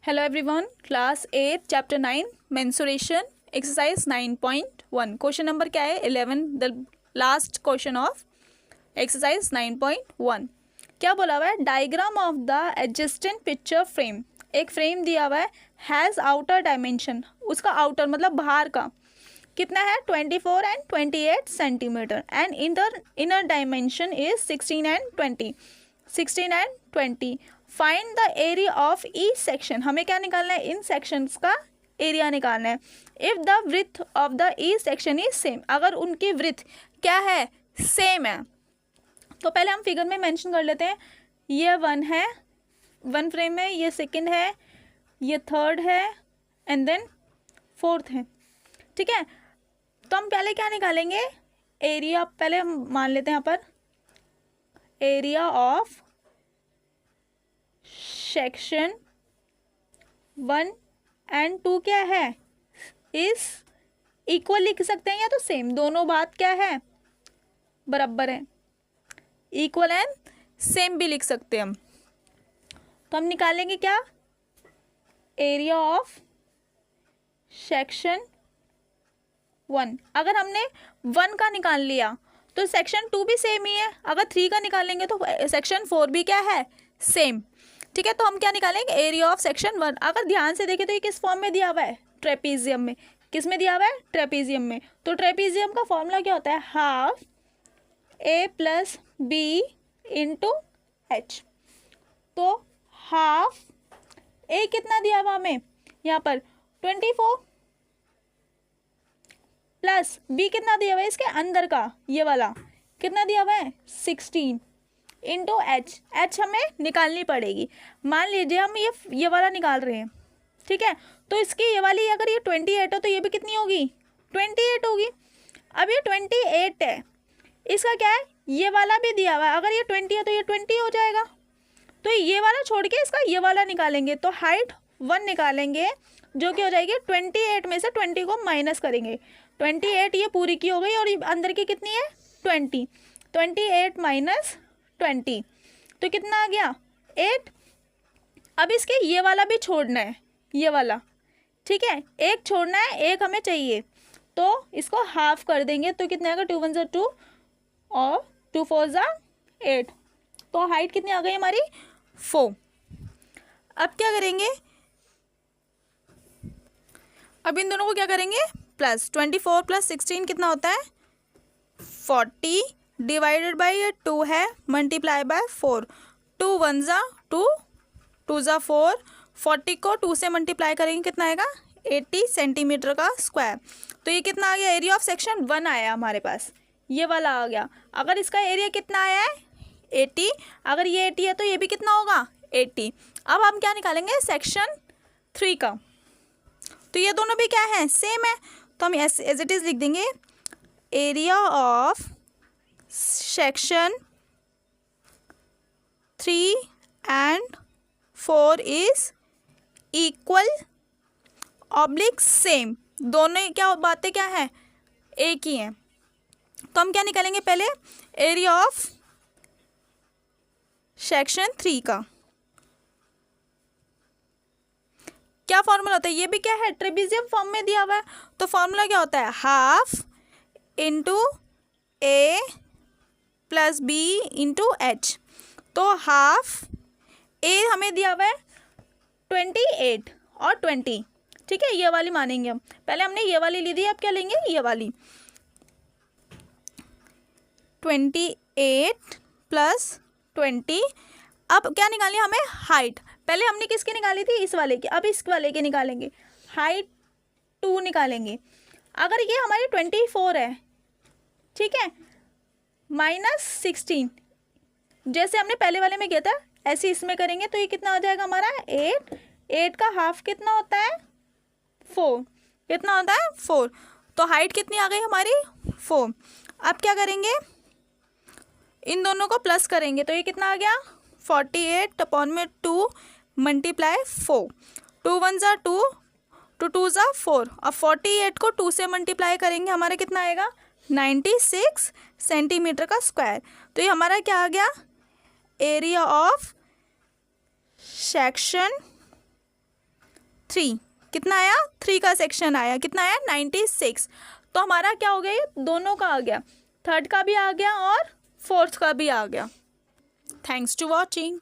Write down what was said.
Hello everyone, class 8 chapter 9 mensuration exercise 9.1 question number क्या है 11 the last question of exercise 9.1। क्या बोला हुआ है? Diagram of the adjacent picture frame, एक फ्रेम दिया हुआ है, हैज़ आउटर डायमेंशन, उसका आउटर मतलब बाहर का कितना है 24 and 28 centimetre and inner dimension is 16 and 20। Find the area of each section, हमें क्या निकालना है? इन सेक्शंस का एरिया निकालना है। If the width of the each section is same, अगर उनकी विड्थ क्या है? सेम है। तो पहले हम फिगर में मेंशन कर लेते हैं। ये वन फ्रेम है, ये सेकंड है, ये थर्ड है एंड देन फोर्थ है। ठीक है, तो हम पहले क्या निकालेंगे? एरिया पहले हम मान लेते हैं यहाँ पर एरिया ऑफ सेक्शन 1 एंड 2 क्या है? इस इक्वल लिख सकते हैं या तो सेम, दोनों बात क्या है? बराबर है। इक्वल एंड सेम भी लिख सकते हैं हम। तो हम निकालेंगे क्या? Area of section 1। अगर हमने 1 का निकाल लिया तो सेक्शन 2 भी सेम ही है। अगर 3 का निकालेंगे तो सेक्शन 4 भी क्या है? सेम। ठीक है, तो हम क्या निकालेंगे? Area of section 1। अगर ध्यान से देखें तो ये किस फॉर्म में दिया हुआ है? ट्रेपीजियम में। किस में दिया हुआ है? ट्रेपीजियम में। तो ट्रेपीजियम का फॉर्मूला क्या होता है? हाफ ए प्लस बी इंटू एच। तो हाफ ए कितना दिया हुआ हमें यहाँ पर? 24 प्लस बी कितना दिया हुआ है इसके अंदर का, ये वाला कितना दिया हुआ है? 16 इंटू एच हमें निकालनी पड़ेगी। मान लीजिए हम ये वाला निकाल रहे हैं, ठीक है, तो इसकी ये वाली अगर ये 28 हो तो ये भी कितनी होगी? 28 होगी। अब ये 28 है, इसका क्या है? ये वाला भी दिया हुआ है, अगर ये 20 है तो ये 20 हो जाएगा। तो ये वाला छोड़ के इसका ये वाला निकालेंगे तो हाइट 1 निकालेंगे, जो कि हो जाएगी 28 में से 20 को माइनस करेंगे। 28 ये पूरी की हो गई और अंदर की कितनी है? 20। 28 माइनस 20 तो कितना आ गया? 8। अब इसके ये वाला भी छोड़ना है, ये वाला, ठीक है, एक छोड़ना है, एक हमें चाहिए, तो इसको हाफ कर देंगे तो कितना आएगा? 2 1 ज़ा 2 और 2 4 ज़ा 8। तो हाइट कितनी आ गई हमारी? 4। अब क्या करेंगे? अब इन दोनों को क्या करेंगे? प्लस 24 प्लस 16 कितना होता है? 40 डिवाइडेड बाई ये 2 है, मल्टीप्लाई बाय 4। 2 1 ज़ा 2, 2 ज़ा 4, 40 को 2 से मल्टीप्लाई करेंगे कितना आएगा? 80 सेंटीमीटर का स्क्वायर। तो ये कितना आ गया? एरिया ऑफ सेक्शन 1 आया हमारे पास, ये वाला आ गया। अगर इसका एरिया कितना आया है? 80। अगर ये 80 है तो ये भी कितना होगा? 80। अब हम क्या निकालेंगे? सेक्शन 3 का। तो ये दोनों भी क्या है? सेम है, तो हम एज इट इज़ लिख देंगे area of section 3 and 4 is equal oblique same. दोनों क्या बातें क्या है? एक ही हैं। तो हम क्या निकालेंगे? पहले एरिया ऑफ सेक्शन 3 का क्या फॉर्मूला होता है? ये भी क्या है? ट्रेपेजियम फॉर्म में दिया हुआ है। तो फॉर्मूला क्या होता है? हाफ इंटू ए प्लस बी इंटू एच। तो हाफ ए हमें दिया हुआ है 28 और 20, ठीक है, ये वाली मानेंगे हम। पहले हमने ये वाली ली थी, अब क्या लेंगे? ये वाली 28 प्लस 20। अब क्या निकालनी है हमें? हाइट। पहले हमने किसकी निकाली थी? इस वाले की। अब इस वाले की निकालेंगे, हाइट 2 निकालेंगे। अगर ये हमारी 24 है, ठीक है, माइनस 16, जैसे हमने पहले वाले में किया था ऐसे इसमें करेंगे तो ये कितना हो जाएगा हमारा? 8। 8 का हाफ कितना होता है? 4। कितना होता है? 4। तो हाइट कितनी आ गई हमारी? 4। अब क्या करेंगे? इन दोनों को प्लस करेंगे तो ये कितना आ गया? 48 अपॉन में 2 मल्टीप्लाई 4। 2 1 ज़ा 2, 2 2 ज़ा 4। अब 48 को 2 से मल्टीप्लाई करेंगे, हमारा कितना आएगा? 96 सेंटीमीटर का स्क्वायर। तो ये हमारा क्या आ गया? एरिया ऑफ सेक्शन 3 कितना आया, 3 का सेक्शन आया, कितना आया 96। तो हमारा क्या हो गया, ये दोनों का आ गया, थर्ड का भी आ गया और फोर्थ का भी आ गया। Thanks to watching.